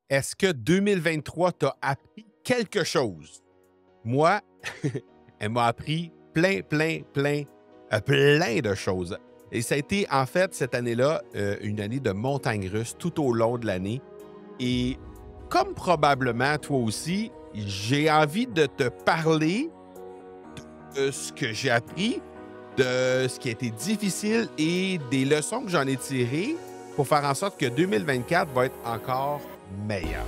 Est-ce que 2023 t'a appris quelque chose? Moi, elle m'a appris plein de choses. Et ça a été, en fait, cette année-là, une année de montagne russe tout au long de l'année. Et comme probablement toi aussi, j'ai envie de te parler de ce que j'ai appris, de ce qui a été difficile et des leçons que j'en ai tirées pour faire en sorte que 2024 va être encore meilleur.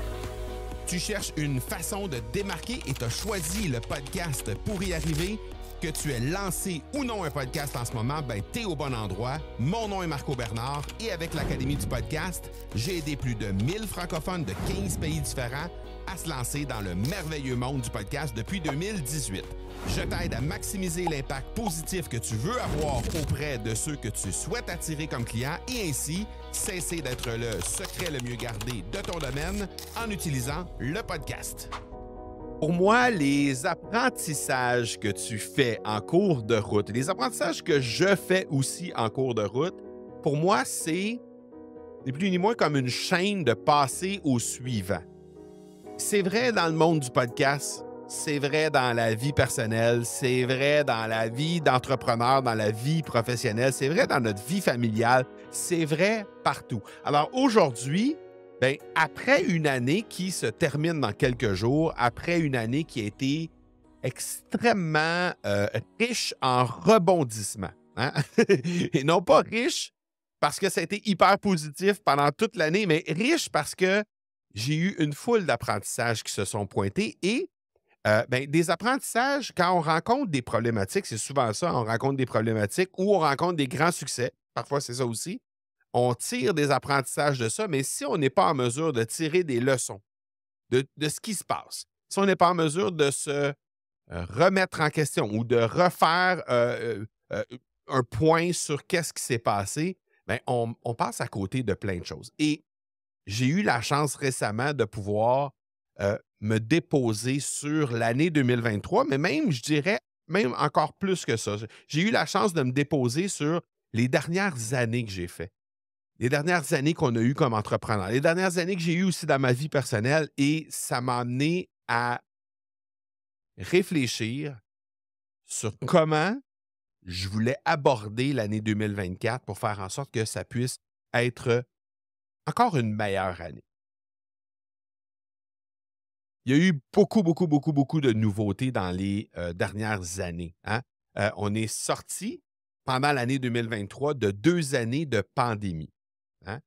Tu cherches une façon de te démarquer et tu as choisi le podcast pour y arriver? Que tu aies lancé ou non un podcast en ce moment, ben t'es au bon endroit. Mon nom est Marco Bernard et avec l'Académie du podcast, j'ai aidé plus de 1000 francophones de 15 pays différents à se lancer dans le merveilleux monde du podcast depuis 2018. Je t'aide à maximiser l'impact positif que tu veux avoir auprès de ceux que tu souhaites attirer comme clients et ainsi cesser d'être le secret le mieux gardé de ton domaine en utilisant le podcast. Pour moi, les apprentissages que tu fais en cours de route, les apprentissages que je fais aussi en cours de route, pour moi, c'est ni plus ni moins comme une chaîne de passer au suivant. C'est vrai dans le monde du podcast, c'est vrai dans la vie personnelle, c'est vrai dans la vie d'entrepreneur, dans la vie professionnelle, c'est vrai dans notre vie familiale, c'est vrai partout. Alors aujourd'hui, ben, après une année qui se termine dans quelques jours, après une année qui a été extrêmement riche en rebondissements, hein? Et non pas riche parce que ça a été hyper positif pendant toute l'année, mais riche parce que j'ai eu une foule d'apprentissages qui se sont pointés et ben, des apprentissages, quand on rencontre des problématiques, c'est souvent ça, on rencontre des problématiques ou on rencontre des grands succès, parfois c'est ça aussi, on tire des apprentissages de ça, mais si on n'est pas en mesure de tirer des leçons de ce qui se passe, si on n'est pas en mesure de se remettre en question ou de refaire un point sur qu'est-ce qui s'est passé, ben, on passe à côté de plein de choses. Et j'ai eu la chance récemment de pouvoir me déposer sur l'année 2023, mais même, je dirais, même encore plus que ça. J'ai eu la chance de me déposer sur les dernières années que j'ai fait, les dernières années qu'on a eues comme entrepreneur, les dernières années que j'ai eues aussi dans ma vie personnelle et ça m'a amené à réfléchir sur comment je voulais aborder l'année 2024 pour faire en sorte que ça puisse être encore une meilleure année. Il y a eu beaucoup de nouveautés dans les dernières années, hein. On est sorti pendant l'année 2023 de 2 années de pandémie, hein.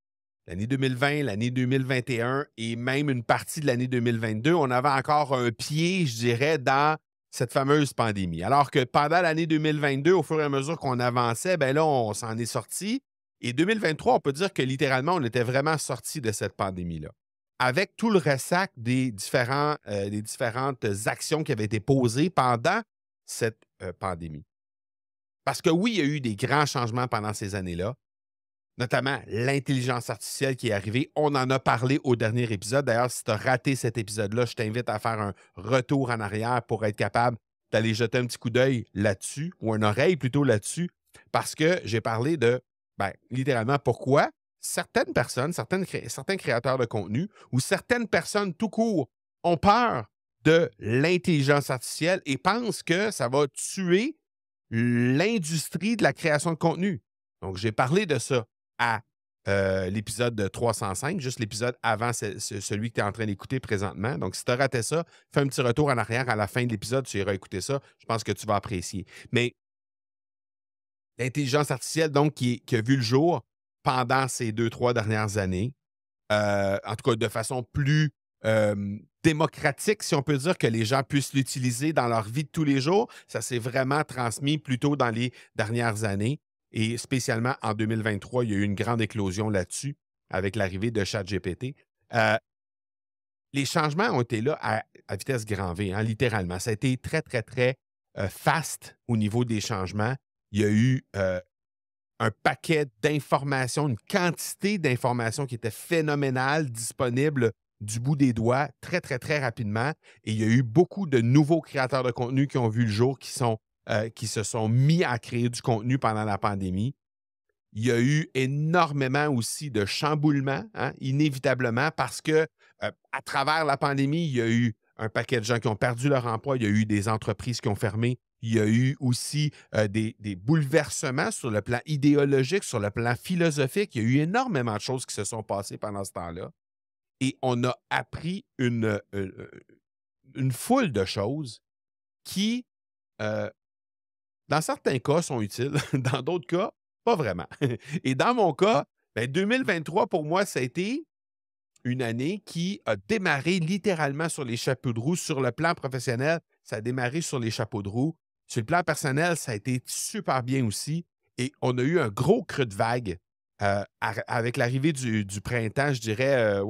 L'année 2020, l'année 2021 et même une partie de l'année 2022, on avait encore un pied, je dirais, dans cette fameuse pandémie. Alors que pendant l'année 2022, au fur et à mesure qu'on avançait, ben là, on s'en est sorti et 2023, on peut dire que littéralement, on était vraiment sorti de cette pandémie-là avec tout le ressac des différentes actions qui avaient été posées pendant cette pandémie. Parce que oui, il y a eu des grands changements pendant ces années-là, notamment l'intelligence artificielle qui est arrivée. On en a parlé au dernier épisode. D'ailleurs, si tu as raté cet épisode-là, je t'invite à faire un retour en arrière pour être capable d'aller jeter un petit coup d'œil là-dessus, ou une oreille plutôt là-dessus, parce que j'ai parlé de, ben, littéralement, pourquoi certaines personnes, certains créateurs de contenu ou certaines personnes tout court ont peur de l'intelligence artificielle et pensent que ça va tuer l'industrie de la création de contenu. Donc, j'ai parlé de ça à l'épisode 305, juste l'épisode avant celui que tu es en train d'écouter présentement. Donc, si tu as raté ça, fais un petit retour en arrière à la fin de l'épisode, tu iras écouter ça. Je pense que tu vas apprécier. Mais l'intelligence artificielle, donc, qui a vu le jour pendant ces 2, 3 dernières années, en tout cas de façon plus démocratique, si on peut dire, que les gens puissent l'utiliser dans leur vie de tous les jours, ça s'est vraiment transmis plutôt dans les dernières années. Et spécialement en 2023, il y a eu une grande éclosion là-dessus avec l'arrivée de ChatGPT. Euh, les changements ont été là à vitesse grand V, hein, littéralement. Ça a été très fast au niveau des changements. Il y a eu un paquet d'informations, une quantité d'informations qui était phénoménale, disponible du bout des doigts, très rapidement. Et il y a eu beaucoup de nouveaux créateurs de contenu qui ont vu le jour, qui se sont mis à créer du contenu pendant la pandémie. Il y a eu énormément aussi de chamboulements, hein, inévitablement, parce que À travers la pandémie, il y a eu un paquet de gens qui ont perdu leur emploi, il y a eu des entreprises qui ont fermé, il y a eu aussi des bouleversements sur le plan idéologique, sur le plan philosophique. Il y a eu énormément de choses qui se sont passées pendant ce temps-là. Et on a appris une foule de choses qui, euh, dans certains cas, sont utiles, dans d'autres cas, pas vraiment. Et dans mon cas, ben, 2023, pour moi, ça a été une année qui a démarré littéralement sur les chapeaux de roue. Sur le plan professionnel, ça a démarré sur les chapeaux de roue. Sur le plan personnel, ça a été super bien aussi. Et on a eu un gros creux de vague avec l'arrivée du printemps, je dirais.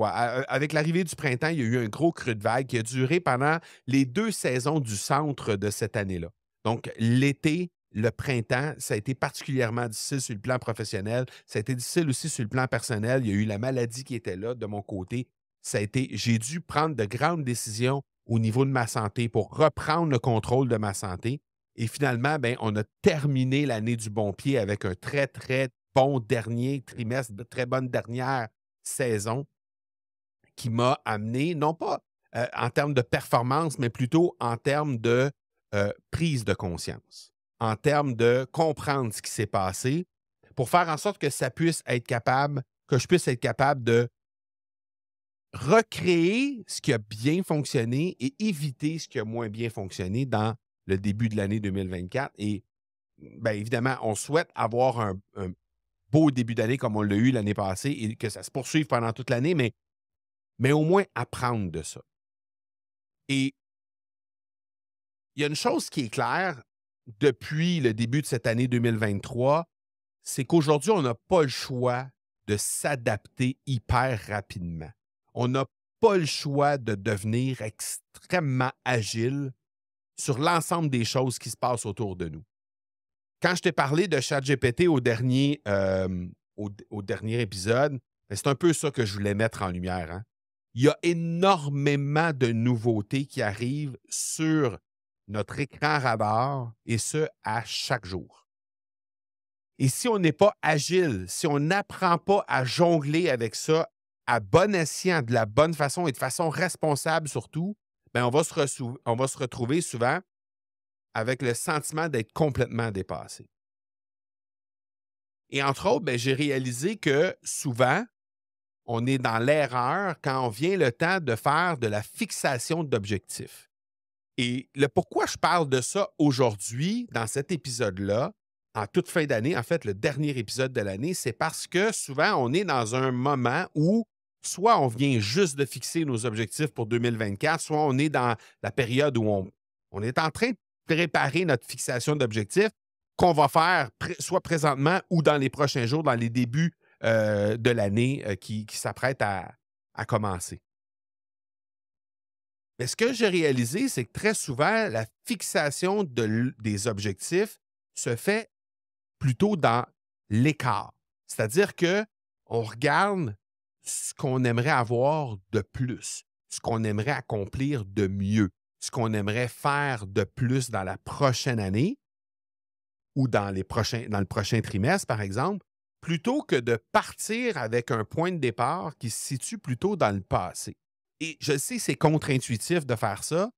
Avec l'arrivée du printemps, il y a eu un gros creux de vague qui a duré pendant les 2 saisons du centre de cette année-là. Donc, l'été, le printemps, ça a été particulièrement difficile sur le plan professionnel. Ça a été difficile aussi sur le plan personnel. Il y a eu la maladie qui était là de mon côté. J'ai dû prendre de grandes décisions au niveau de ma santé pour reprendre le contrôle de ma santé. Et finalement, ben, on a terminé l'année du bon pied avec un très, très bon dernier trimestre, de très bonne dernière saison qui m'a amené, non pas en termes de performance, mais plutôt en termes de prise de conscience, en termes de comprendre ce qui s'est passé pour faire en sorte que je puisse être capable de recréer ce qui a bien fonctionné et éviter ce qui a moins bien fonctionné dans le début de l'année 2024. Et bien évidemment, on souhaite avoir un beau début d'année comme on l'a eu l'année passée et que ça se poursuive pendant toute l'année, mais au moins apprendre de ça. Et il y a une chose qui est claire depuis le début de cette année 2023, c'est qu'aujourd'hui, on n'a pas le choix de s'adapter hyper rapidement. On n'a pas le choix de devenir extrêmement agile sur l'ensemble des choses qui se passent autour de nous. Quand je t'ai parlé de ChatGPT au dernier épisode, c'est un peu ça que je voulais mettre en lumière. Hein? Il y a énormément de nouveautés qui arrivent sur notre écran radar, et ce, à chaque jour. Et si on n'est pas agile, si on n'apprend pas à jongler avec ça à bon escient, de la bonne façon et de façon responsable surtout, bien, on va se retrouver souvent avec le sentiment d'être complètement dépassé. Et entre autres, bien, j'ai réalisé que souvent, on est dans l'erreur quand on vient le temps de faire de la fixation d'objectifs. Et le pourquoi je parle de ça aujourd'hui, dans cet épisode-là, en toute fin d'année, en fait, le dernier épisode de l'année, c'est parce que souvent, on est dans un moment où soit on vient juste de fixer nos objectifs pour 2024, soit on est dans la période où on est en train de préparer notre fixation d'objectifs qu'on va faire soit présentement ou dans les prochains jours, dans les débuts de l'année qui s'apprête à commencer. Mais ce que j'ai réalisé, c'est que très souvent, la fixation des objectifs se fait plutôt dans l'écart. C'est-à-dire qu'on regarde ce qu'on aimerait avoir de plus, ce qu'on aimerait accomplir de mieux, ce qu'on aimerait faire de plus dans la prochaine année ou dans le prochain trimestre, par exemple, plutôt que de partir avec un point de départ qui se situe plutôt dans le passé. Et je sais, c'est contre-intuitif de faire ça,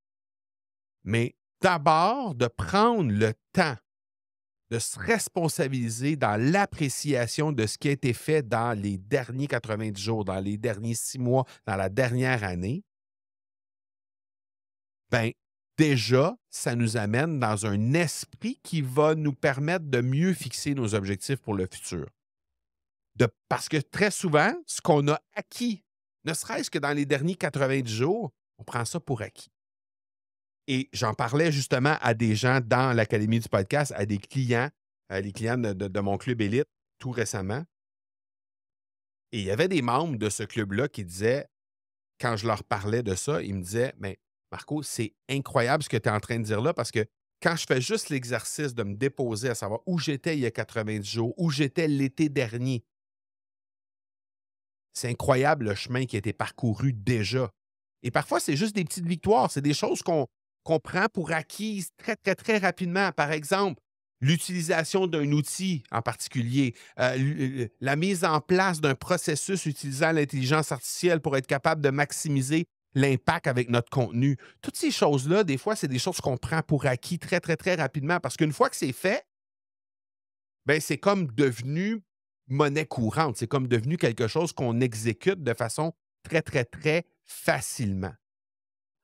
mais d'abord de prendre le temps de se responsabiliser dans l'appréciation de ce qui a été fait dans les derniers 90 jours, dans les derniers 6 mois, dans la dernière année, bien, déjà, ça nous amène dans un esprit qui va nous permettre de mieux fixer nos objectifs pour le futur. Parce que très souvent, ce qu'on a acquis, ne serait-ce que dans les derniers 90 jours, on prend ça pour acquis. Et j'en parlais justement à des gens dans l'Académie du podcast, à des clients, les clients de mon club élite, tout récemment. Et il y avait des membres de ce club-là qui disaient, quand je leur parlais de ça, ils me disaient, mais Marco, c'est incroyable ce que tu es en train de dire là, parce que quand je fais juste l'exercice de me déposer à savoir où j'étais il y a 90 jours, où j'étais l'été dernier, c'est incroyable le chemin qui a été parcouru déjà. Et parfois, c'est juste des petites victoires. C'est des choses qu'on prend pour acquises très, très, très rapidement. Par exemple, l'utilisation d'un outil en particulier, la mise en place d'un processus utilisant l'intelligence artificielle pour être capable de maximiser l'impact avec notre contenu. Toutes ces choses-là, des fois, c'est des choses qu'on prend pour acquis très, très, très rapidement parce qu'une fois que c'est fait, ben c'est comme devenu monnaie courante. C'est comme devenu quelque chose qu'on exécute de façon très, très, très facilement.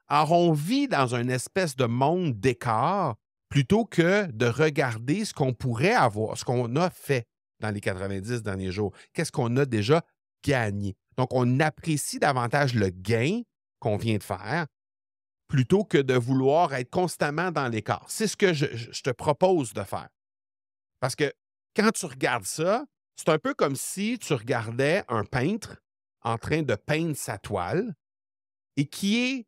Alors, on vit dans une espèce de monde d'écart plutôt que de regarder ce qu'on pourrait avoir, ce qu'on a fait dans les 90 derniers jours. Qu'est-ce qu'on a déjà gagné? Donc, on apprécie davantage le gain qu'on vient de faire plutôt que de vouloir être constamment dans l'écart. C'est ce que je te propose de faire. Parce que quand tu regardes ça, c'est un peu comme si tu regardais un peintre en train de peindre sa toile et qui est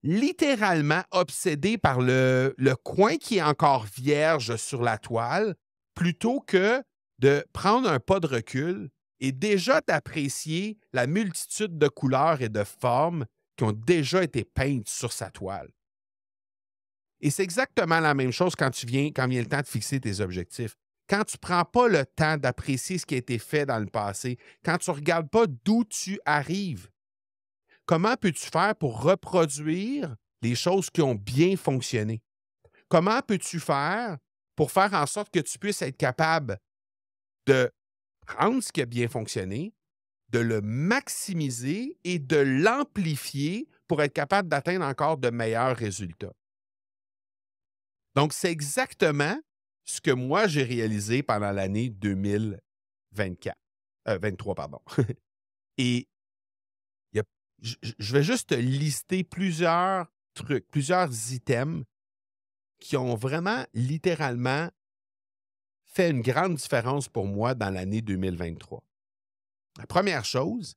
littéralement obsédé par le coin qui est encore vierge sur la toile, plutôt que de prendre un pas de recul et déjà d'apprécier la multitude de couleurs et de formes qui ont déjà été peintes sur sa toile. Et c'est exactement la même chose quand vient le temps de fixer tes objectifs. Quand tu ne prends pas le temps d'apprécier ce qui a été fait dans le passé, quand tu ne regardes pas d'où tu arrives, comment peux-tu faire pour reproduire les choses qui ont bien fonctionné? Comment peux-tu faire pour faire en sorte que tu puisses être capable de prendre ce qui a bien fonctionné, de le maximiser et de l'amplifier pour être capable d'atteindre encore de meilleurs résultats? Donc, c'est exactement ce que moi, j'ai réalisé pendant l'année 2024, 23, pardon. Et il y a je vais juste te lister plusieurs trucs, plusieurs items qui ont vraiment littéralement fait une grande différence pour moi dans l'année 2023. La première chose,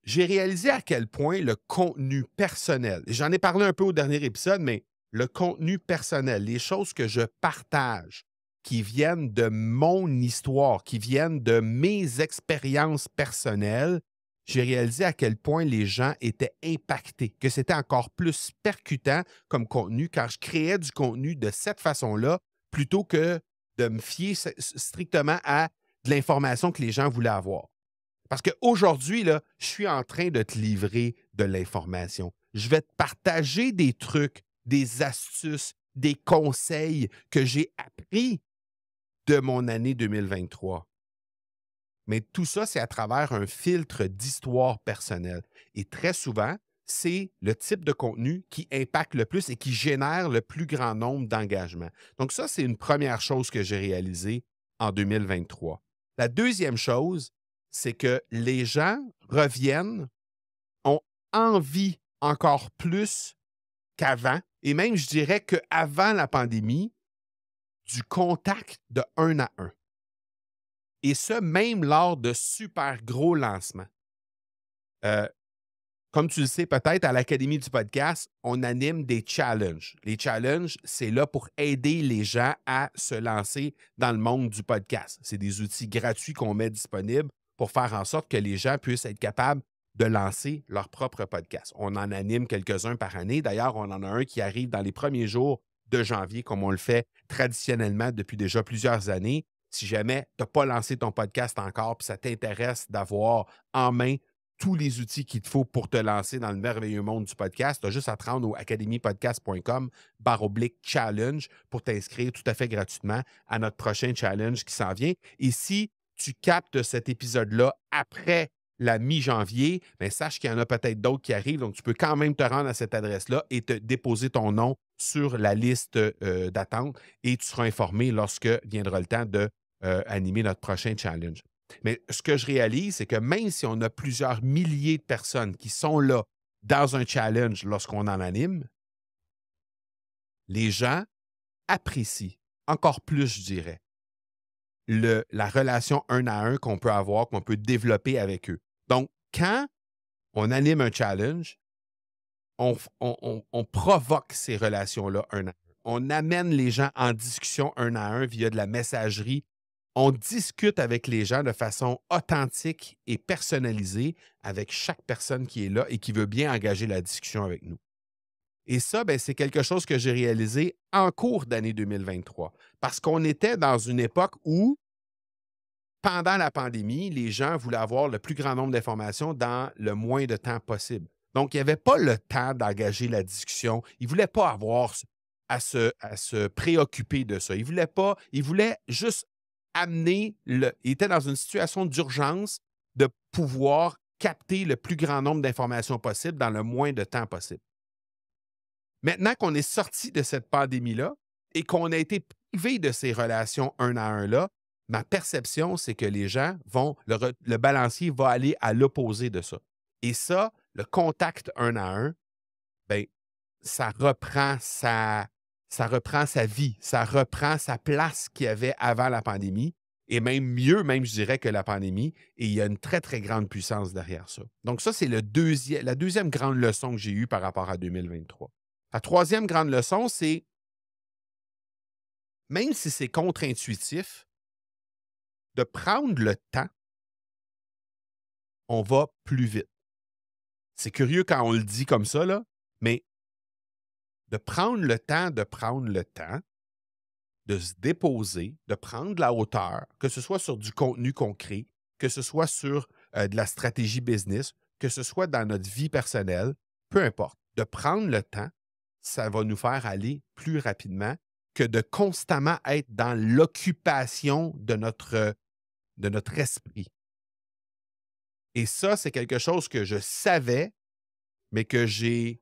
j'ai réalisé à quel point le contenu personnel, et j'en ai parlé un peu au dernier épisode, mais le contenu personnel, les choses que je partage, qui viennent de mon histoire, qui viennent de mes expériences personnelles, j'ai réalisé à quel point les gens étaient impactés, que c'était encore plus percutant comme contenu quand je créais du contenu de cette façon-là, plutôt que de me fier strictement à de l'information que les gens voulaient avoir. Parce qu'aujourd'hui, là, je suis en train de te livrer de l'information. Je vais te partager des trucs, des astuces, des conseils que j'ai appris de mon année 2023. Mais tout ça, c'est à travers un filtre d'histoire personnelle. Et très souvent, c'est le type de contenu qui impacte le plus et qui génère le plus grand nombre d'engagements. Donc ça, c'est une première chose que j'ai réalisée en 2023. La deuxième chose, c'est que les gens reviennent, ont envie encore plus qu'avant, et même, je dirais qu'avant la pandémie, du contact de un à un. Et ce, même lors de super gros lancements. Euh, Comme tu le sais peut-être, à l'Académie du podcast, on anime des challenges. Les challenges, c'est là pour aider les gens à se lancer dans le monde du podcast. C'est des outils gratuits qu'on met disponibles pour faire en sorte que les gens puissent être capables de lancer leur propre podcast. On en anime quelques-uns par année. D'ailleurs, on en a un qui arrive dans les premiers jours de janvier, comme on le fait traditionnellement depuis déjà plusieurs années. Si jamais tu n'as pas lancé ton podcast encore et ça t'intéresse d'avoir en main tous les outils qu'il te faut pour te lancer dans le merveilleux monde du podcast, tu as juste à te rendre au academypodcast.com/challenge pour t'inscrire tout à fait gratuitement à notre prochain challenge qui s'en vient. Et si tu captes cet épisode-là après la mi-janvier, bien, sache qu'il y en a peut-être d'autres qui arrivent, donc tu peux quand même te rendre à cette adresse-là et te déposer ton nom sur la liste d'attente et tu seras informé lorsque viendra le temps de animer notre prochain challenge. Mais ce que je réalise, c'est que même si on a plusieurs milliers de personnes qui sont là dans un challenge lorsqu'on en anime, les gens apprécient encore plus, je dirais, la relation un à un qu'on peut avoir, qu'on peut développer avec eux. Donc, quand on anime un challenge, on provoque ces relations-là un à un. On amène les gens en discussion un à un via de la messagerie. On discute avec les gens de façon authentique et personnalisée avec chaque personne qui est là et qui veut bien engager la discussion avec nous. Et ça, ben, c'est quelque chose que j'ai réalisé en cours d'année 2023. Parce qu'on était dans une époque où, pendant la pandémie, les gens voulaient avoir le plus grand nombre d'informations dans le moins de temps possible. Donc, il n'y avait pas le temps d'engager la discussion. Ils ne voulaient pas avoir à se préoccuper de ça. Ils voulaient juste amener ils étaient dans une situation d'urgence de pouvoir capter le plus grand nombre d'informations possible dans le moins de temps possible. Maintenant qu'on est sorti de cette pandémie-là et qu'on a été privé de ces relations un à un-là, ma perception, c'est que les gens le balancier va aller à l'opposé de ça. Et ça, le contact un à un, ben, ça reprend sa vie, ça reprend sa place qu'il y avait avant la pandémie, et même mieux, même je dirais, que la pandémie, et il y a une très, très grande puissance derrière ça. Donc ça, c'est la deuxième grande leçon que j'ai eue par rapport à 2023. La troisième grande leçon, c'est, même si c'est contre-intuitif, de prendre le temps, on va plus vite. C'est curieux quand on le dit comme ça, là, mais de prendre le temps, de se déposer, de prendre de la hauteur, que ce soit sur du contenu concret, que ce soit sur de la stratégie business, que ce soit dans notre vie personnelle, peu importe. De prendre le temps, ça va nous faire aller plus rapidement que de constamment être dans l'occupation de notre esprit. Et ça, c'est quelque chose que je savais, mais que j'ai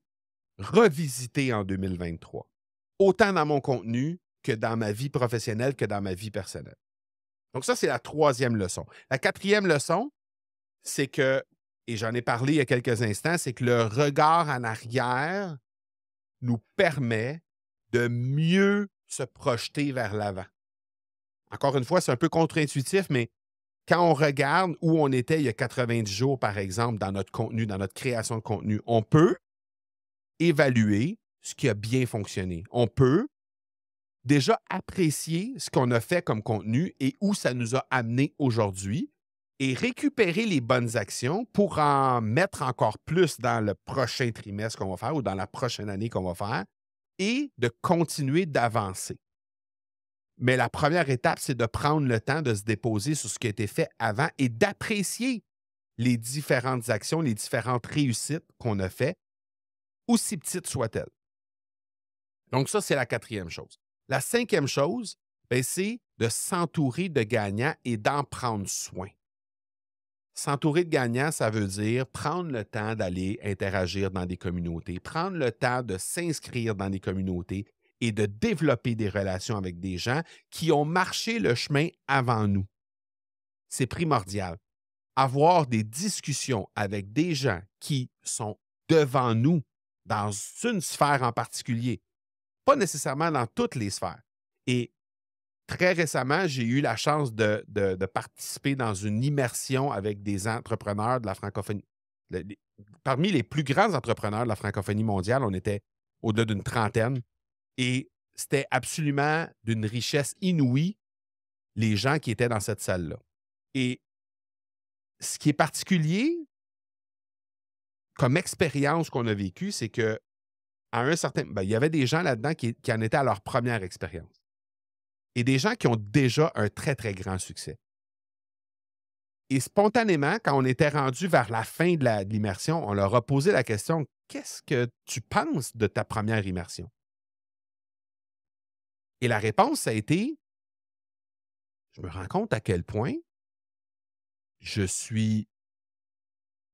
revisité en 2023. Autant dans mon contenu que dans ma vie professionnelle, que dans ma vie personnelle. Donc ça, c'est la troisième leçon. La quatrième leçon, c'est que, et j'en ai parlé il y a quelques instants, c'est que le regard en arrière nous permet de mieux se projeter vers l'avant. Encore une fois, c'est un peu contre-intuitif, mais quand on regarde où on était il y a 90 jours, par exemple, dans notre contenu, dans notre création de contenu, on peut évaluer ce qui a bien fonctionné. On peut déjà apprécier ce qu'on a fait comme contenu et où ça nous a amené aujourd'hui et récupérer les bonnes actions pour en mettre encore plus dans le prochain trimestre qu'on va faire ou dans la prochaine année qu'on va faire et de continuer d'avancer. Mais la première étape, c'est de prendre le temps de se déposer sur ce qui a été fait avant et d'apprécier les différentes actions, les différentes réussites qu'on a faites, aussi petites soient-elles. Donc ça, c'est la quatrième chose. La cinquième chose, ben, c'est de s'entourer de gagnants et d'en prendre soin. S'entourer de gagnants, ça veut dire prendre le temps d'aller interagir dans des communautés, prendre le temps de s'inscrire dans des communautés et de développer des relations avec des gens qui ont marché le chemin avant nous. C'est primordial. Avoir des discussions avec des gens qui sont devant nous dans une sphère en particulier, pas nécessairement dans toutes les sphères. Et très récemment, j'ai eu la chance de participer dans une immersion avec des entrepreneurs de la francophonie. Parmi les plus grands entrepreneurs de la francophonie mondiale, on était au-delà d'une trentaine. Et c'était absolument d'une richesse inouïe, les gens qui étaient dans cette salle-là. Et ce qui est particulier comme expérience qu'on a vécue, c'est que à un certain... il y avait des gens là-dedans qui en étaient à leur première expérience. Et des gens qui ont déjà un très, très grand succès. Et spontanément, quand on était rendu vers la fin de l'immersion, on leur a posé la question, qu'est-ce que tu penses de ta première immersion? Et la réponse, ça a été, je me rends compte à quel point je suis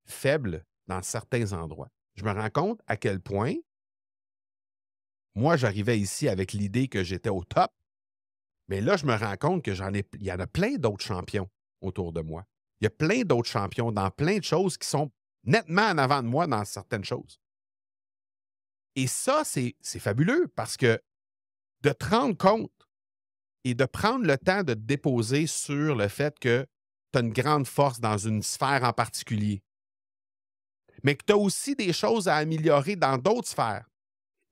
faible dans certains endroits. Je me rends compte à quel point moi, j'arrivais ici avec l'idée que j'étais au top, mais là, je me rends compte que il y en a plein d'autres champions autour de moi. Il y a plein d'autres champions dans plein de choses qui sont nettement en avant de moi dans certaines choses. Et ça, c'est fabuleux parce que de te rendre compte et de prendre le temps de te déposer sur le fait que tu as une grande force dans une sphère en particulier, mais que tu as aussi des choses à améliorer dans d'autres sphères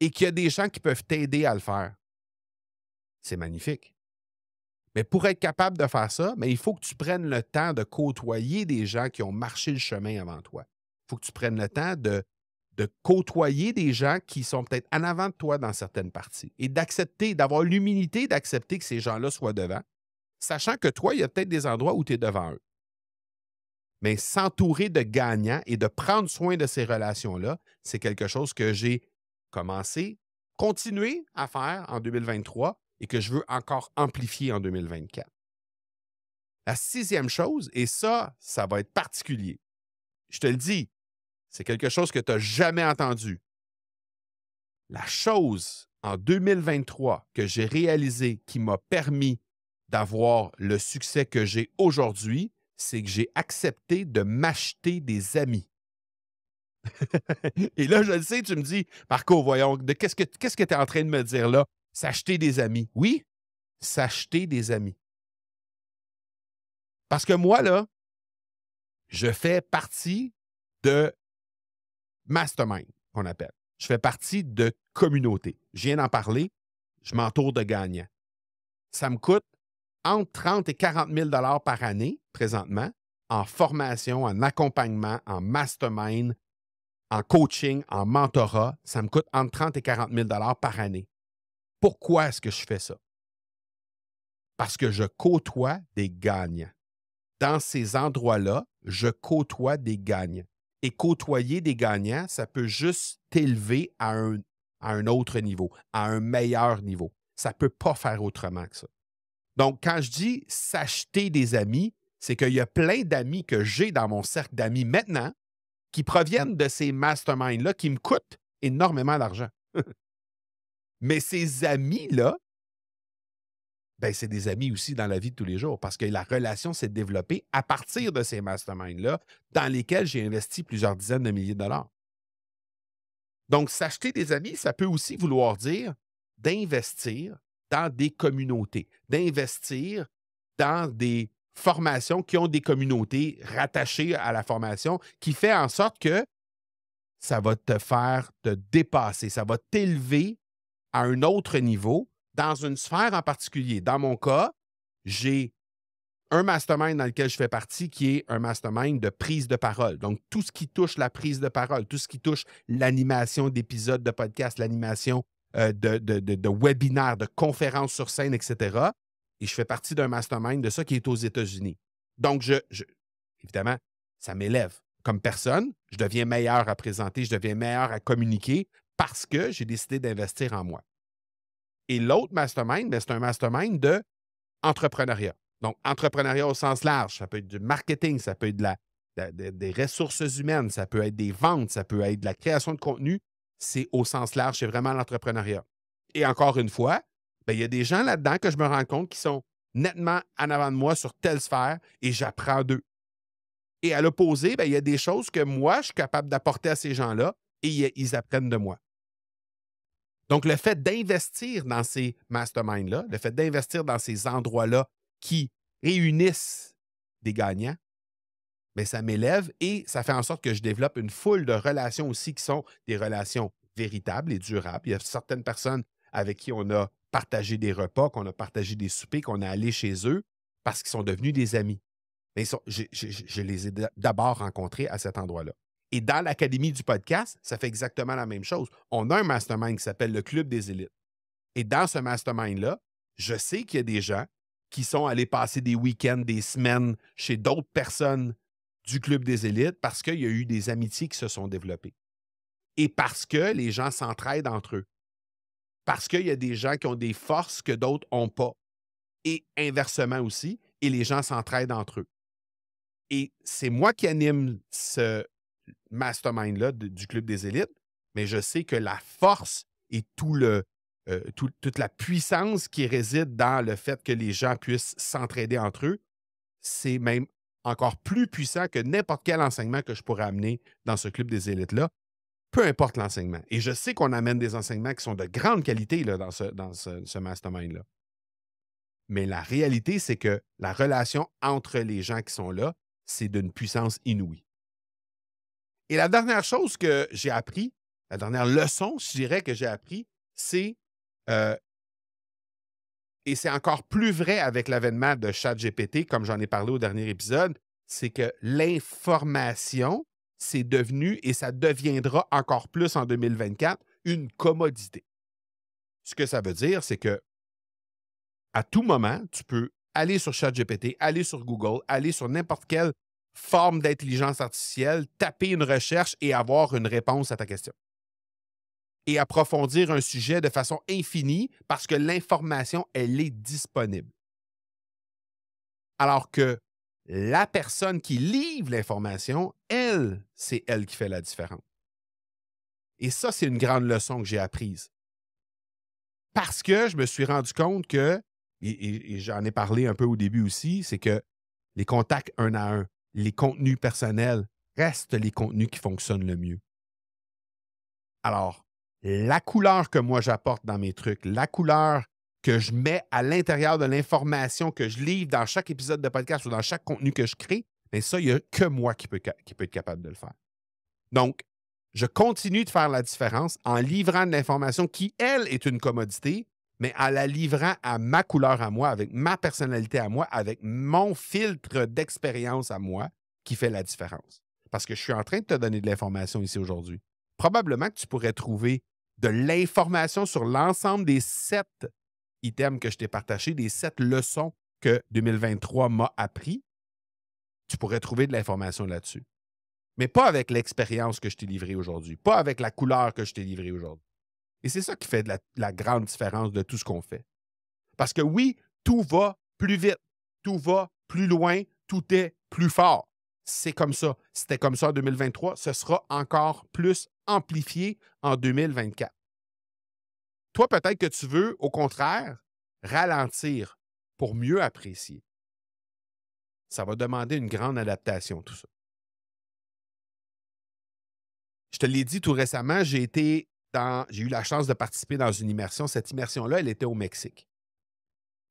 et qu'il y a des gens qui peuvent t'aider à le faire. C'est magnifique. Mais pour être capable de faire ça, il faut que tu prennes le temps de côtoyer des gens qui ont marché le chemin avant toi. Il faut que tu prennes le temps de de côtoyer des gens qui sont peut-être en avant de toi dans certaines parties et d'accepter, d'avoir l'humilité d'accepter que ces gens-là soient devant, sachant que toi, il y a peut-être des endroits où tu es devant eux. Mais s'entourer de gagnants et de prendre soin de ces relations-là, c'est quelque chose que j'ai commencé, continué à faire en 2023 et que je veux encore amplifier en 2024. La sixième chose, et ça va être particulier. Je te le dis, c'est quelque chose que tu n'as jamais entendu. La chose en 2023 que j'ai réalisée qui m'a permis d'avoir le succès que j'ai aujourd'hui, c'est que j'ai accepté de m'acheter des amis. Et là, je le sais, tu me dis, Marco, voyons, qu'est-ce que tu es en train de me dire là? S'acheter des amis. Oui, s'acheter des amis. Parce que moi, là, je fais partie de mastermind, qu'on appelle. Je fais partie de communauté. Je viens d'en parler, je m'entoure de gagnants. Ça me coûte entre 30 et 40 000 par année, présentement, en formation, en accompagnement, en mastermind, en coaching, en mentorat. Ça me coûte entre 30 et 40 000 par année. Pourquoi est-ce que je fais ça? Parce que je côtoie des gagnants. Dans ces endroits-là, je côtoie des gagnants. Et côtoyer des gagnants, ça peut juste t'élever à un autre niveau, à un meilleur niveau. Ça ne peut pas faire autrement que ça. Donc, quand je dis s'acheter des amis, c'est qu'il y a plein d'amis que j'ai dans mon cercle d'amis maintenant qui proviennent de ces masterminds-là qui me coûtent énormément d'argent. Mais ces amis-là, ben, c'est des amis aussi dans la vie de tous les jours parce que la relation s'est développée à partir de ces masterminds-là dans lesquels j'ai investi plusieurs dizaines de milliers de dollars. Donc, s'acheter des amis, ça peut aussi vouloir dire d'investir dans des communautés, d'investir dans des formations qui ont des communautés rattachées à la formation qui fait en sorte que ça va te faire te dépasser, ça va t'élever à un autre niveau dans une sphère en particulier. Dans mon cas, j'ai un mastermind dans lequel je fais partie qui est un mastermind de prise de parole. Donc, tout ce qui touche la prise de parole, tout ce qui touche l'animation d'épisodes de podcast, l'animation de webinaires, de conférences sur scène, etc. Et je fais partie d'un mastermind de ça qui est aux États-Unis. Donc, évidemment, ça m'élève comme personne. Je deviens meilleur à présenter, je deviens meilleur à communiquer parce que j'ai décidé d'investir en moi. Et l'autre mastermind, ben, c'est un mastermind d'entrepreneuriat. Donc, entrepreneuriat au sens large, ça peut être du marketing, ça peut être des ressources humaines, ça peut être des ventes, ça peut être de la création de contenu. C'est au sens large, c'est vraiment l'entrepreneuriat. Et encore une fois, ben, il y a des gens là-dedans que je me rends compte qui sont nettement en avant de moi sur telle sphère et j'apprends d'eux. Et à l'opposé, ben, il y a des choses que moi, je suis capable d'apporter à ces gens-là et ils apprennent de moi. Donc, le fait d'investir dans ces masterminds-là, le fait d'investir dans ces endroits-là qui réunissent des gagnants, bien, ça m'élève et ça fait en sorte que je développe une foule de relations aussi qui sont des relations véritables et durables. Il y a certaines personnes avec qui on a partagé des repas, qu'on a partagé des soupers, qu'on est allé chez eux parce qu'ils sont devenus des amis. Mais je les ai d'abord rencontrés à cet endroit-là. Et dans l'Académie du podcast, ça fait exactement la même chose. On a un mastermind qui s'appelle le Club des élites. Et dans ce mastermind-là, je sais qu'il y a des gens qui sont allés passer des week-ends, des semaines chez d'autres personnes du Club des élites parce qu'il y a eu des amitiés qui se sont développées. Et parce que les gens s'entraident entre eux. Parce qu'il y a des gens qui ont des forces que d'autres n'ont pas. Et inversement aussi, et les gens s'entraident entre eux. Et c'est moi qui anime ce mastermind-là du Club des élites, mais je sais que la force et toute la puissance qui réside dans le fait que les gens puissent s'entraider entre eux, c'est même encore plus puissant que n'importe quel enseignement que je pourrais amener dans ce Club des élites-là, peu importe l'enseignement. Et je sais qu'on amène des enseignements qui sont de grande qualité là, dans ce mastermind-là. Mais la réalité, c'est que la relation entre les gens qui sont là, c'est d'une puissance inouïe. Et la dernière chose que j'ai appris, la dernière leçon, je dirais, que j'ai appris, c'est, et c'est encore plus vrai avec l'avènement de ChatGPT, comme j'en ai parlé au dernier épisode, c'est que l'information, c'est devenu, et ça deviendra encore plus en 2024, une commodité. Ce que ça veut dire, c'est que à tout moment, tu peux aller sur ChatGPT, aller sur Google, aller sur n'importe quelle forme d'intelligence artificielle, taper une recherche et avoir une réponse à ta question. Et approfondir un sujet de façon infinie parce que l'information, elle est disponible. Alors que la personne qui livre l'information, elle, c'est elle qui fait la différence. Et ça, c'est une grande leçon que j'ai apprise. Parce que je me suis rendu compte que, et j'en ai parlé un peu au début aussi, c'est que les contacts un à un, les contenus personnels restent les contenus qui fonctionnent le mieux. Alors, la couleur que moi j'apporte dans mes trucs, la couleur que je mets à l'intérieur de l'information que je livre dans chaque épisode de podcast ou dans chaque contenu que je crée, bien ça, il n'y a que moi qui peut être capable de le faire. Donc, je continue de faire la différence en livrant de l'information qui, elle, est une commodité, mais en la livrant à ma couleur à moi, avec ma personnalité à moi, avec mon filtre d'expérience à moi, qui fait la différence. Parce que je suis en train de te donner de l'information ici aujourd'hui. Probablement que tu pourrais trouver de l'information sur l'ensemble des 7 items que je t'ai partagés, des 7 leçons que 2023 m'a appris. Tu pourrais trouver de l'information là-dessus. Mais pas avec l'expérience que je t'ai livrée aujourd'hui, pas avec la couleur que je t'ai livrée aujourd'hui. Et c'est ça qui fait la grande différence de tout ce qu'on fait. Parce que oui, tout va plus vite, tout va plus loin, tout est plus fort. C'est comme ça. C'était comme ça en 2023, ce sera encore plus amplifié en 2024. Toi, peut-être que tu veux, au contraire, ralentir pour mieux apprécier. Ça va demander une grande adaptation, tout ça. Je te l'ai dit tout récemment, j'ai eu la chance de participer dans une immersion. Cette immersion-là, elle était au Mexique.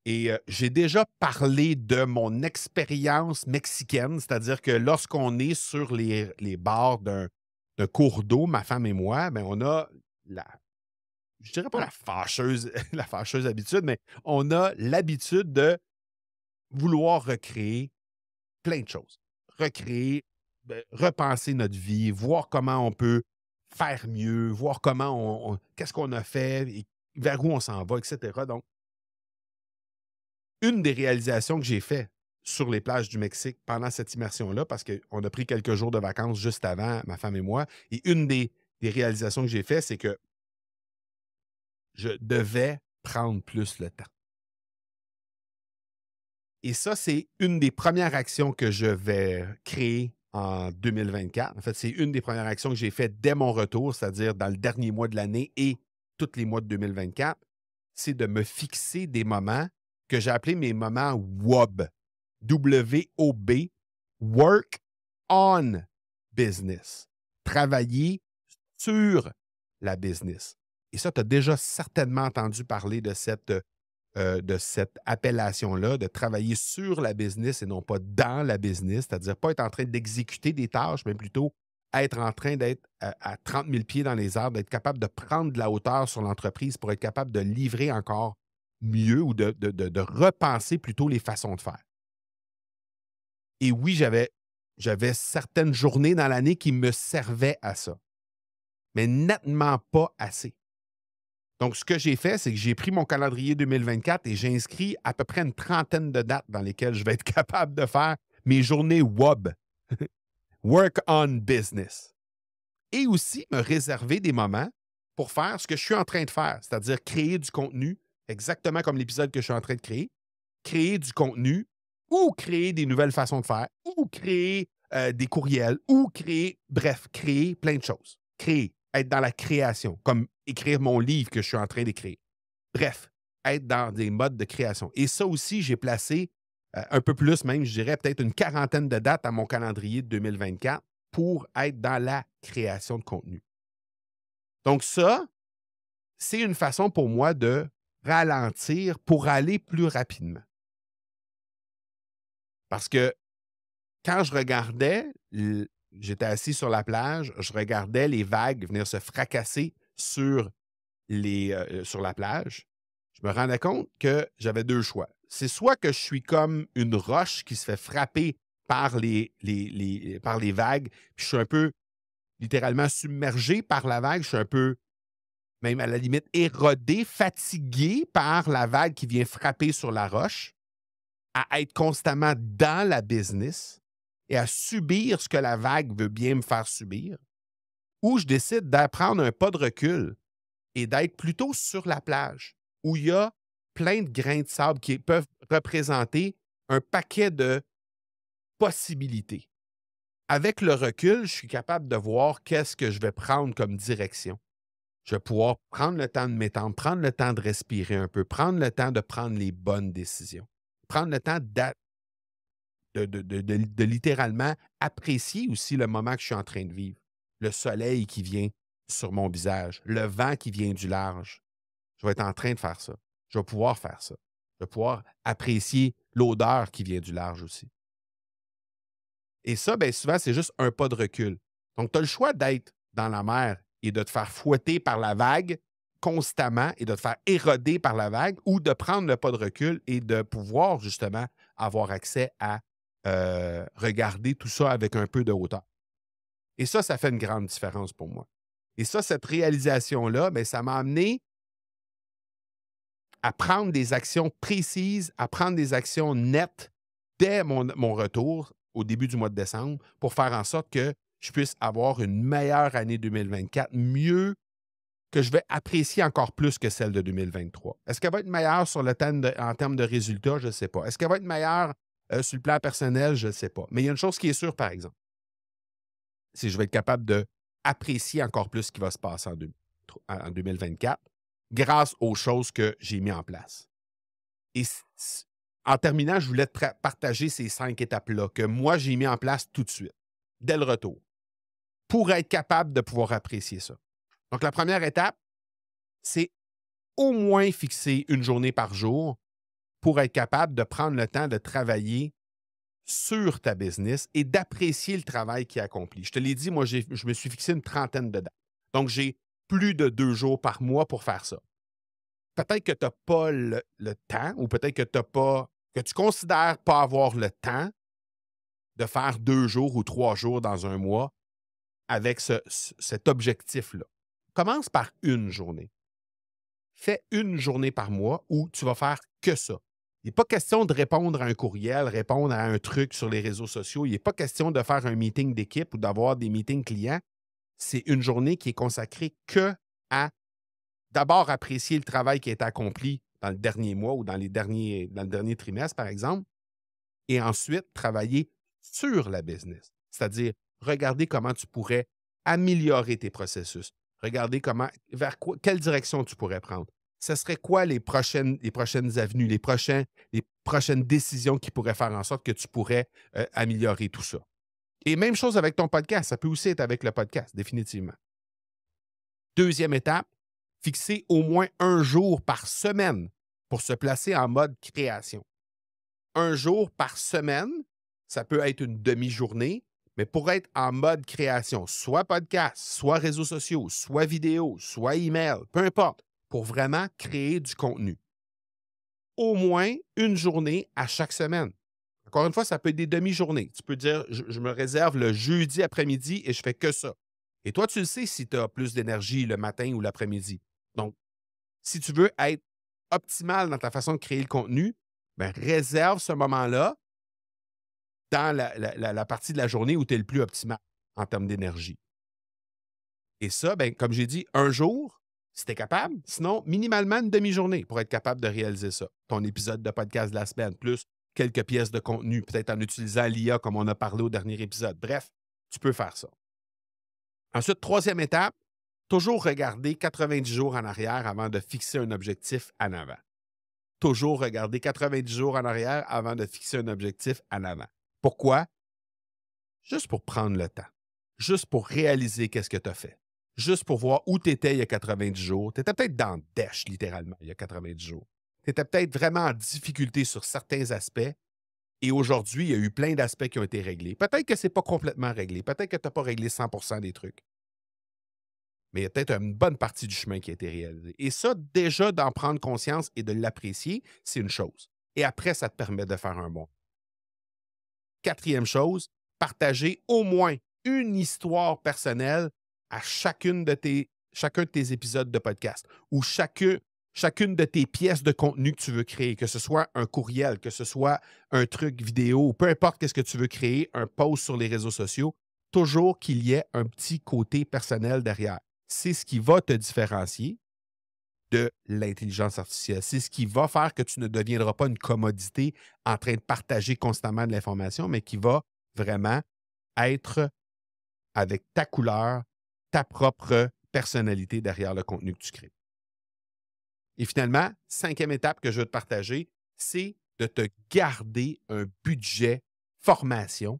Et j'ai déjà parlé de mon expérience mexicaine, c'est-à-dire que lorsqu'on est sur les bords d'un cours d'eau, ma femme et moi, ben on a je dirais pas la fâcheuse habitude, mais on a l'habitude de vouloir recréer plein de choses. Recréer, repenser notre vie, voir comment on peut faire mieux, voir comment qu'est-ce qu'on a fait, et vers où on s'en va, etc. Donc, une des réalisations que j'ai faites sur les plages du Mexique pendant cette immersion-là, parce qu'on a pris quelques jours de vacances juste avant, ma femme et moi, et une des réalisations que j'ai faites, c'est que je devais prendre plus le temps. Et ça, c'est une des premières actions que je vais créer en 2024. En fait, c'est une des premières actions que j'ai faites dès mon retour, c'est-à-dire dans le dernier mois de l'année et tous les mois de 2024, c'est de me fixer des moments que j'ai appelés mes moments WOB. W-O-B, Work on Business. Travailler sur la business. Et ça, tu as déjà certainement entendu parler de cette appellation-là, de travailler sur la business et non pas dans la business, c'est-à-dire pas être en train d'exécuter des tâches, mais plutôt être en train d'être à 30 000 pieds dans les airs, d'être capable de prendre de la hauteur sur l'entreprise pour être capable de livrer encore mieux ou de repenser plutôt les façons de faire. Et oui, j'avais certaines journées dans l'année qui me servaient à ça, mais nettement pas assez. Donc, ce que j'ai fait, c'est que j'ai pris mon calendrier 2024 et j'ai inscrit à peu près une trentaine de dates dans lesquelles je vais être capable de faire mes journées WOB, Work on Business. Et aussi me réserver des moments pour faire ce que je suis en train de faire, c'est-à-dire créer du contenu, exactement comme l'épisode que je suis en train de créer du contenu ou créer des nouvelles façons de faire ou créer des courriels ou créer plein de choses. Être dans la création, comme écrire mon livre que je suis en train d'écrire. Bref, être dans des modes de création. Et ça aussi, j'ai placé un peu plus même, je dirais peut-être une quarantaine de dates à mon calendrier de 2024 pour être dans la création de contenu. Donc ça, c'est une façon pour moi de ralentir pour aller plus rapidement. Parce que quand je regardais, j'étais assis sur la plage, je regardais les vagues venir se fracasser sur la plage. Je me rendais compte que j'avais 2 choix. C'est soit que je suis comme une roche qui se fait frapper par les vagues, puis je suis un peu littéralement submergé par la vague. Je suis un peu, même à la limite, érodé, fatigué par la vague qui vient frapper sur la roche, à être constamment dans la business et à subir ce que la vague veut bien me faire subir, ou je décide d'apprendre un pas de recul et d'être plutôt sur la plage, où il y a plein de grains de sable qui peuvent représenter un paquet de possibilités. Avec le recul, je suis capable de voir qu'est-ce que je vais prendre comme direction. Je vais pouvoir prendre le temps de m'étendre, prendre le temps de respirer un peu, prendre le temps de prendre les bonnes décisions, prendre le temps de littéralement apprécier aussi le moment que je suis en train de vivre. Le soleil qui vient sur mon visage, le vent qui vient du large. Je vais être en train de faire ça. Je vais pouvoir faire ça. Je vais pouvoir apprécier l'odeur qui vient du large aussi. Et ça, bien souvent, c'est juste un pas de recul. Donc, tu as le choix d'être dans la mer et de te faire fouetter par la vague constamment et de te faire éroder par la vague, ou de prendre le pas de recul et de pouvoir justement avoir accès à regarder tout ça avec un peu de hauteur. Et ça fait une grande différence pour moi. Et ça, cette réalisation-là, bien, ça m'a amené à prendre des actions précises, à prendre des actions nettes dès mon retour au début du mois de décembre pour faire en sorte que je puisse avoir une meilleure année 2024, mieux, que je vais apprécier encore plus que celle de 2023. Est-ce qu'elle va être meilleure sur le thème en termes de résultats? Je ne sais pas. Est-ce qu'elle va être meilleure sur le plan personnel? Je ne sais pas. Mais il y a une chose qui est sûre, par exemple, c'est que je vais être capable d'apprécier encore plus ce qui va se passer en 2024 grâce aux choses que j'ai mises en place. Et en terminant, je voulais te partager ces 5 étapes-là que moi, j'ai mis en place tout de suite, dès le retour, pour être capable de pouvoir apprécier ça. Donc, la première étape, c'est au moins fixer une journée par jour pour être capable de prendre le temps de travailler sur ta business et d'apprécier le travail qui est accompli. Je te l'ai dit, moi, je me suis fixé une trentaine de dates. Donc, j'ai plus de 2 jours par mois pour faire ça. Peut-être que tu n'as pas le temps, ou peut-être que tu considères pas avoir le temps de faire 2 jours ou 3 jours dans un mois avec cet objectif-là. Commence par une journée. Fais une journée par mois où tu vas faire que ça. Il n'est pas question de répondre à un courriel, répondre à un truc sur les réseaux sociaux. Il n'est pas question de faire un meeting d'équipe ou d'avoir des meetings clients. C'est une journée qui est consacrée que à d'abord apprécier le travail qui a été accompli dans le dernier mois ou dans le dernier trimestre, par exemple, et ensuite travailler sur la business. C'est-à-dire regarder comment tu pourrais améliorer tes processus. Regarder quelle direction tu pourrais prendre. Ce serait quoi les prochaines avenues, les prochaines décisions qui pourraient faire en sorte que tu pourrais améliorer tout ça. Et même chose avec ton podcast. Ça peut aussi être avec le podcast, définitivement. Deuxième étape, fixer au moins un jour par semaine pour se placer en mode création. Un jour par semaine, ça peut être une demi-journée, mais pour être en mode création, soit podcast, soit réseaux sociaux, soit vidéo, soit email, peu importe, pour vraiment créer du contenu. Au moins une journée à chaque semaine. Encore une fois, ça peut être des demi-journées. Tu peux dire, je me réserve le jeudi après-midi et je fais que ça. Et toi, tu le sais si tu as plus d'énergie le matin ou l'après-midi. Donc, si tu veux être optimal dans ta façon de créer le contenu, bien, réserve ce moment-là dans la partie de la journée où tu es le plus optimal en termes d'énergie. Et ça, bien, comme j'ai dit, un jour, si tu es capable, sinon, minimalement une demi-journée pour être capable de réaliser ça. Ton épisode de podcast de la semaine, plus quelques pièces de contenu, peut-être en utilisant l'IA comme on a parlé au dernier épisode. Bref, tu peux faire ça. Ensuite, troisième étape, toujours regarder 90 jours en arrière avant de fixer un objectif en avant. Toujours regarder 90 jours en arrière avant de fixer un objectif en avant. Pourquoi? Juste pour prendre le temps. Juste pour réaliser qu'est-ce que tu as fait. Juste pour voir où tu étais il y a 90 jours. Tu étais peut-être dans le dèche, littéralement, il y a 90 jours. Tu étais peut-être vraiment en difficulté sur certains aspects. Et aujourd'hui, il y a eu plein d'aspects qui ont été réglés. Peut-être que ce n'est pas complètement réglé. Peut-être que tu n'as pas réglé 100% des trucs. Mais il y a peut-être une bonne partie du chemin qui a été réalisé. Et ça, déjà, d'en prendre conscience et de l'apprécier, c'est une chose. Et après, ça te permet de faire un bon. Quatrième chose, partager au moins une histoire personnelle à chacun de tes épisodes de podcast ou chacune de tes pièces de contenu que tu veux créer, que ce soit un courriel, que ce soit un truc vidéo, peu importe qu'est-ce que tu veux créer, un post sur les réseaux sociaux, toujours qu'il y ait un petit côté personnel derrière. C'est ce qui va te différencier de l'intelligence artificielle. C'est ce qui va faire que tu ne deviendras pas une commodité en train de partager constamment de l'information, mais qui va vraiment être avec ta couleur, ta propre personnalité derrière le contenu que tu crées. Et finalement, 5e étape que je veux te partager, c'est de te garder un budget formation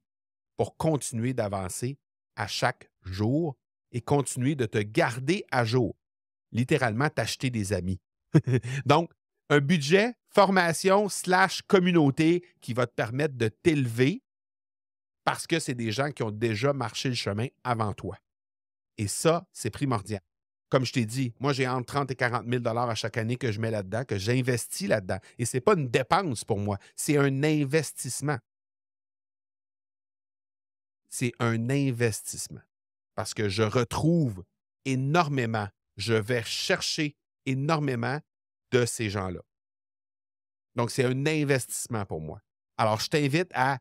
pour continuer d'avancer à chaque jour et continuer de te garder à jour. Littéralement, t'acheter des amis. Donc, un budget formation / communauté qui va te permettre de t'élever parce que c'est des gens qui ont déjà marché le chemin avant toi. Et ça, c'est primordial. Comme je t'ai dit, moi, j'ai entre 30 et 40 000 à chaque année que je mets là-dedans, que j'investis là-dedans. Et ce n'est pas une dépense pour moi, c'est un investissement. C'est un investissement. Parce que je retrouve énormément, je vais chercher énormément de ces gens-là. Donc, c'est un investissement pour moi. Alors, je t'invite à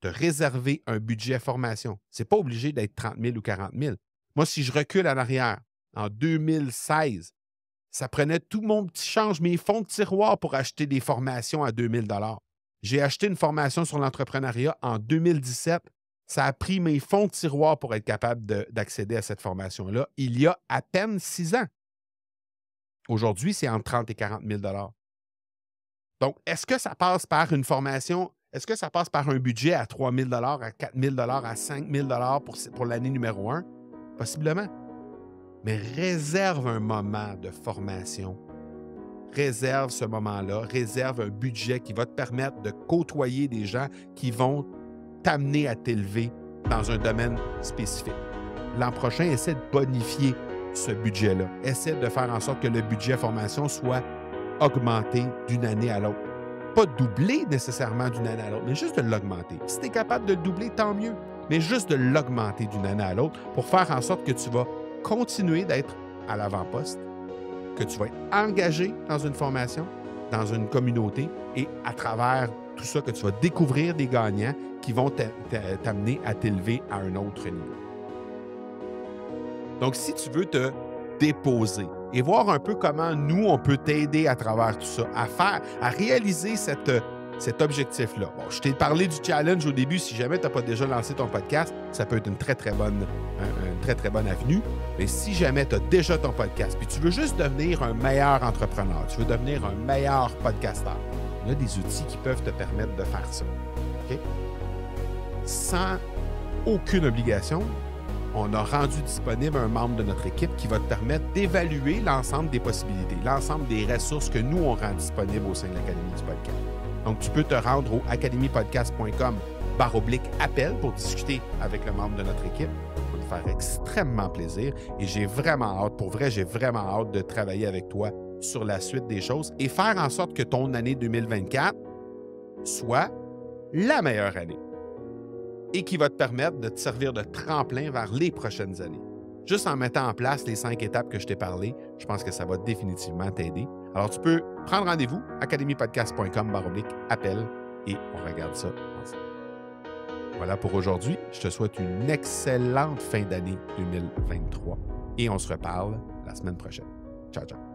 te réserver un budget formation. Ce n'est pas obligé d'être 30 000 ou 40 000. Moi, si je recule en arrière, en 2016, ça prenait tout mon petit change, mes fonds de tiroir pour acheter des formations à 2 000 $. J'ai acheté une formation sur l'entrepreneuriat en 2017. Ça a pris mes fonds de tiroir pour être capable d'accéder à cette formation-là il y a à peine 6 ans. Aujourd'hui, c'est entre 30 et 40 000 $. Donc, est-ce que ça passe par une formation? Est-ce que ça passe par un budget à 3 000 $, à 4 000 $, à 5 000 $ pour l'année numéro 1? Possiblement. Mais réserve un moment de formation. Réserve ce moment-là. Réserve un budget qui va te permettre de côtoyer des gens qui vont t'amener à t'élever dans un domaine spécifique. L'an prochain, essaie de bonifier ce budget-là. Essaie de faire en sorte que le budget formation soit augmenté d'une année à l'autre. Pas doubler nécessairement d'une année à l'autre, mais juste de l'augmenter. Si tu es capable de le doubler, tant mieux. Mais juste de l'augmenter d'une année à l'autre pour faire en sorte que tu vas continuer d'être à l'avant-poste, que tu vas être engagé dans une formation, dans une communauté et à travers tout ça, que tu vas découvrir des gagnants qui vont t'amener à t'élever à un autre niveau. Donc, si tu veux te déposer et voir un peu comment nous, on peut t'aider à travers tout ça, à réaliser cet objectif-là. Bon, je t'ai parlé du challenge au début. Si jamais tu n'as pas déjà lancé ton podcast, ça peut être une très, très bonne avenue. Mais si jamais tu as déjà ton podcast puis tu veux juste devenir un meilleur entrepreneur, tu veux devenir un meilleur podcasteur, il y a des outils qui peuvent te permettre de faire ça. OK? Sans aucune obligation, on a rendu disponible un membre de notre équipe qui va te permettre d'évaluer l'ensemble des possibilités, l'ensemble des ressources que nous, on rend disponibles au sein de l'Académie du podcast. Donc, tu peux te rendre au academypodcast.com/appel pour discuter avec le membre de notre équipe. Ça va nous faire extrêmement plaisir et j'ai vraiment hâte, pour vrai, j'ai vraiment hâte de travailler avec toi sur la suite des choses et faire en sorte que ton année 2024 soit la meilleure année et qui va te permettre de te servir de tremplin vers les prochaines années. Juste en mettant en place les 5 étapes que je t'ai parlé, je pense que ça va définitivement t'aider. Alors, tu peux prendre rendez-vous, academypodcast.com/appel et on regarde ça ensemble. Voilà pour aujourd'hui. Je te souhaite une excellente fin d'année 2023 et on se reparle la semaine prochaine. Ciao, ciao.